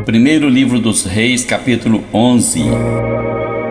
Primeiro livro dos Reis, capítulo 11.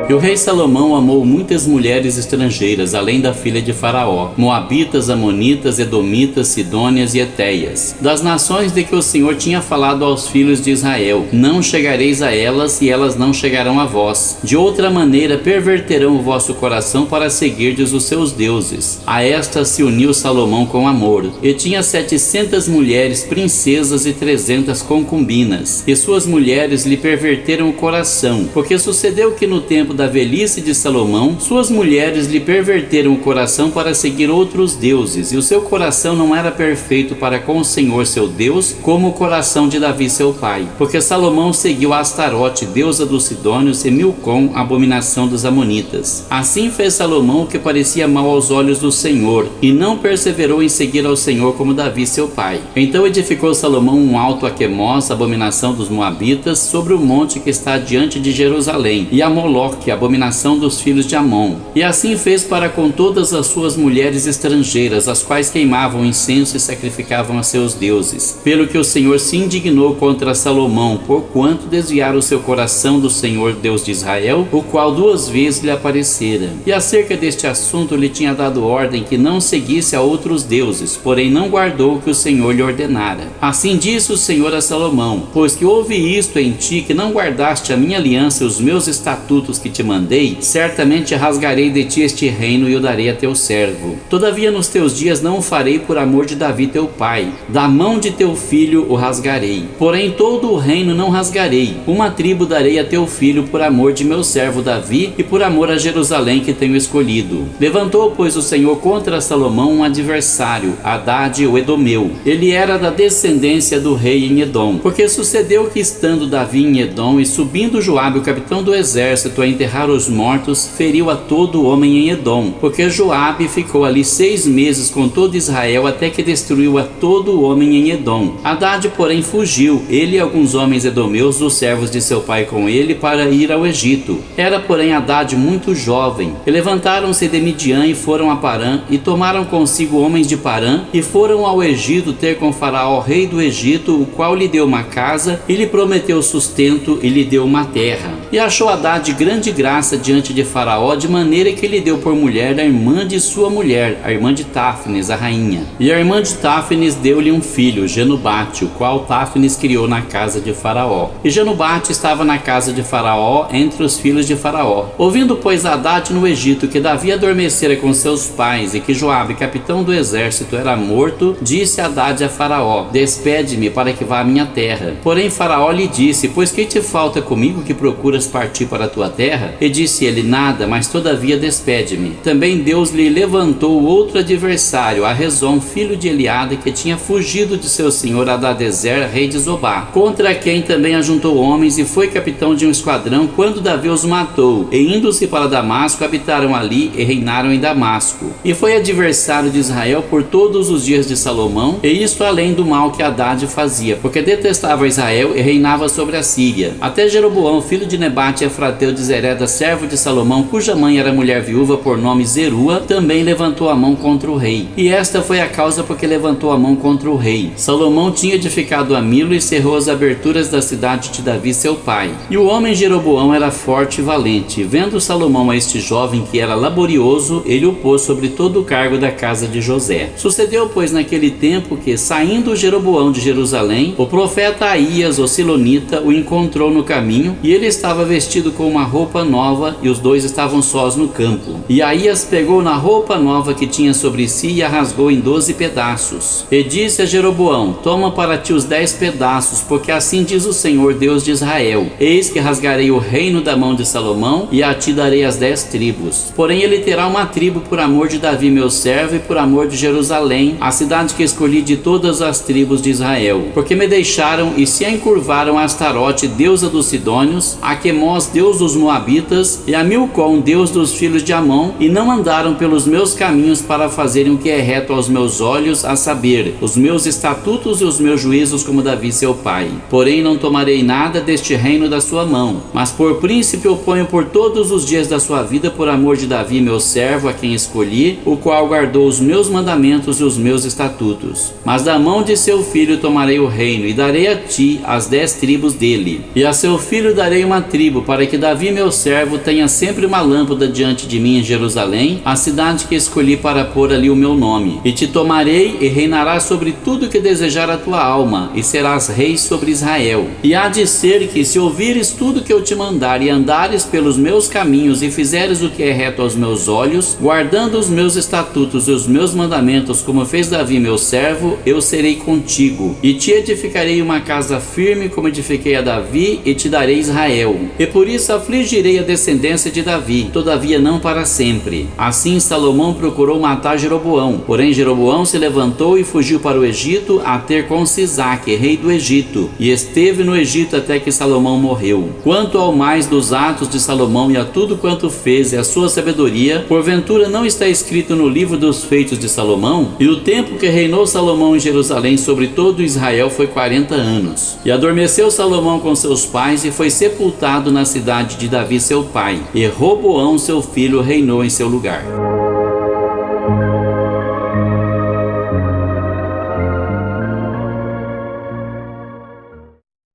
E o rei Salomão amou muitas mulheres estrangeiras, além da filha de Faraó, moabitas, amonitas, edomitas, sidônias e etéias, das nações de que o Senhor tinha falado aos filhos de Israel: não chegareis a elas, e elas não chegarão a vós. De outra maneira perverterão o vosso coração para seguirdes os seus deuses. A estas se uniu Salomão com amor, e tinha 700 mulheres princesas e 300 concubinas, e suas mulheres lhe perverteram o coração, porque sucedeu que no tempo da velhice de Salomão, suas mulheres lhe perverteram o coração para seguir outros deuses, e o seu coração não era perfeito para com o Senhor seu Deus, como o coração de Davi seu pai, porque Salomão seguiu Astarote, deusa dos sidônios, e Milcom, abominação dos amonitas. Assim fez Salomão o que parecia mal aos olhos do Senhor, e não perseverou em seguir ao Senhor como Davi seu pai. Então edificou Salomão um alto a Quemós, abominação dos moabitas, sobre o monte que está diante de Jerusalém, e a Moloque, abominação dos filhos de Amon. E assim fez para com todas as suas mulheres estrangeiras, as quais queimavam incenso e sacrificavam a seus deuses. Pelo que o Senhor se indignou contra Salomão, porquanto desviara o seu coração do Senhor Deus de Israel, o qual 2 vezes lhe aparecera. E acerca deste assunto lhe tinha dado ordem que não seguisse a outros deuses, porém não guardou o que o Senhor lhe ordenara. Assim disse o Senhor a Salomão: pois que houve isto em ti, que não guardaste a minha aliança e os meus estatutos que te mandei, certamente rasgarei de ti este reino e o darei a teu servo. Todavia nos teus dias não o farei por amor de Davi teu pai, da mão de teu filho o rasgarei. Porém todo o reino não rasgarei, uma tribo darei a teu filho por amor de meu servo Davi e por amor a Jerusalém que tenho escolhido. Levantou, pois, o Senhor contra Salomão um adversário, Hadade o Edomeu. Ele era da descendência do rei em Edom, porque sucedeu que estando Davi em Edom e subindo Joabe, o capitão do exército, a enterrar os mortos, feriu a todo homem em Edom, porque Joabe ficou ali 6 meses com todo Israel, até que destruiu a todo homem em Edom. Hadade, porém, fugiu, ele e alguns homens edomeus dos servos de seu pai com ele, para ir ao Egito. Era, porém, Hadade muito jovem. E levantaram-se de Midian e foram a Parã, e tomaram consigo homens de Parã, e foram ao Egito ter com Faraó, rei do Egito, o qual lhe deu uma casa, e lhe prometeu sustento, e lhe deu uma terra. E achou Hadade grande graça diante de Faraó, de maneira que lhe deu por mulher a irmã de sua mulher, a irmã de Táfnis, a rainha. E a irmã de Táfnis deu-lhe um filho, Genubate, o qual Táfnis criou na casa de Faraó. E Genubate estava na casa de Faraó, entre os filhos de Faraó. Ouvindo, pois, Hadade no Egito que Davi adormecera com seus pais, e que Joabe, capitão do exército, era morto, disse Hadade a Faraó: despede-me para que vá à minha terra. Porém Faraó lhe disse: pois que te falta comigo que procuras partir para a tua terra? E disse ele: nada, mas todavia despede-me. Também Deus lhe levantou outro adversário, Arrezom, filho de Eliade, que tinha fugido de seu senhor Hadadezer, rei de Zobá, contra quem também ajuntou homens, e foi capitão de um esquadrão quando Davi os matou. E indo-se para Damasco, habitaram ali e reinaram em Damasco. E foi adversário de Israel por todos os dias de Salomão, e isto além do mal que Hadade fazia, porque detestava Israel e reinava sobre a Síria. Até Jeroboão, filho de Nebate, efrateu de Zereda, servo de Salomão, cuja mãe era mulher viúva por nome Zerua, também levantou a mão contra o rei. E esta foi a causa porque levantou a mão contra o rei. Salomão tinha edificado a Milo e cerrou as aberturas da cidade de Davi seu pai. E o homem Jeroboão era forte e valente. Vendo Salomão a este jovem que era laborioso, ele o pôs sobre todo o cargo da casa de José. Sucedeu, pois, naquele tempo que, saindo Jeroboão de Jerusalém, o profeta Aías, o silonita, o encontrou no caminho, e ele estava vestido com uma roupa nova, e os dois estavam sós no campo. E Aías pegou na roupa nova que tinha sobre si e a rasgou em 12 pedaços. E disse a Jeroboão: toma para ti os 10 pedaços, porque assim diz o Senhor Deus de Israel: eis que rasgarei o reino da mão de Salomão, e a ti darei as 10 tribos. Porém ele terá uma tribo por amor de Davi meu servo, e por amor de Jerusalém, a cidade que escolhi de todas as tribos de Israel. Porque me deixaram e se encurvaram a Astarote, deusa dos sidônios, a Quemós, deus dos moabitas, moabitas, e a Milcom, deus dos filhos de Amon, e não andaram pelos meus caminhos para fazerem o que é reto aos meus olhos, a saber, os meus estatutos e os meus juízos, como Davi seu pai. Porém não tomarei nada deste reino da sua mão, mas por príncipe o ponho por todos os dias da sua vida, por amor de Davi meu servo, a quem escolhi, o qual guardou os meus mandamentos e os meus estatutos. Mas da mão de seu filho tomarei o reino, e darei a ti as 10 tribos dele, e a seu filho darei uma tribo, para que Davi meu servo tenha sempre uma lâmpada diante de mim em Jerusalém, a cidade que escolhi para pôr ali o meu nome. E te tomarei, e reinarás sobre tudo que desejar a tua alma, e serás rei sobre Israel. E há de ser que, se ouvires tudo que eu te mandar, e andares pelos meus caminhos, e fizeres o que é reto aos meus olhos, guardando os meus estatutos e os meus mandamentos, como fez Davi meu servo, eu serei contigo, e te edificarei uma casa firme, como edifiquei a Davi, e te darei Israel. E por isso afligirei a descendência de Davi, todavia não para sempre. Assim Salomão procurou matar Jeroboão, porém Jeroboão se levantou e fugiu para o Egito, a ter com Sisaque, rei do Egito, e esteve no Egito até que Salomão morreu. Quanto ao mais dos atos de Salomão e a tudo quanto fez e a sua sabedoria, porventura não está escrito no livro dos feitos de Salomão? E o tempo que reinou Salomão em Jerusalém sobre todo Israel foi 40 anos. E adormeceu Salomão com seus pais e foi sepultado na cidade de Davi seu pai, e Roboão seu filho reinou em seu lugar.